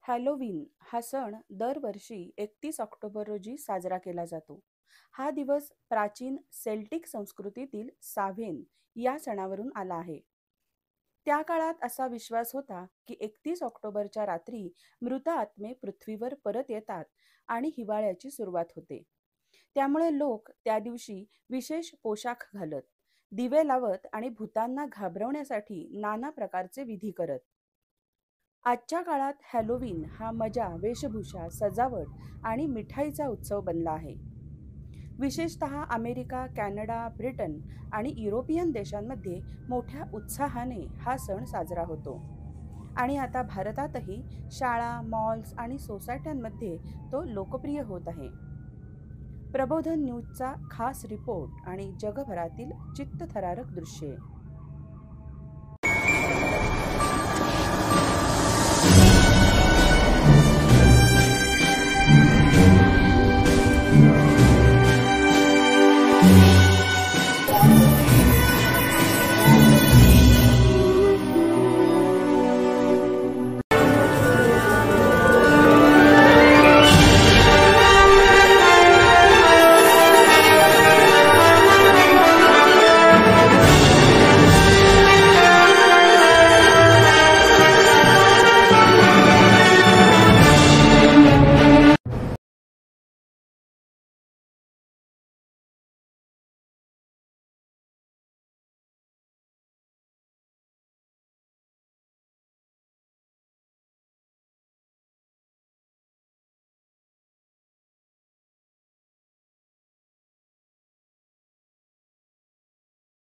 Halloween हा सण दरवर्षी 31 ऑक्टोबर रोजी साजरा केला जातो. हा दिवस प्राचीन सेल्टिक संस्कृतीतील साव्हेन या सणावरून आला आहे. त्या काळात असा विश्वास होता की 31 ऑक्टोबरच्या रात्री मृत आत्मे पृथ्वीवर परत येतात आणि हिवाळ्याची सुरुवात होते. त्यामुळे लोक त्या दिवशी विशेष पोशाख घालत, दिवे लावत आणि भूतांना घाबरवण्यासाठी नाना प्रकारचे विधी करत. आजच्या काळात हॅलोवीन हा मजा, वेशभूषा, सजावट आणि मिठाईचा उत्सव बनला आहे. विशेषतः अमेरिका, कॅनडा, ब्रिटन आणि युरोपियन देशांमध्ये मोठ्या उत्साहाने हा सण साजरा होतो. आणि आता भारतातही शाळा, मॉल्स आणि सोसायट्यांमध्ये तो लोकप्रिय होत आहे. प्रबोधन न्यूजचा खास रिपोर्ट आणि जगभरातील चित्तथरारक दृश्ये.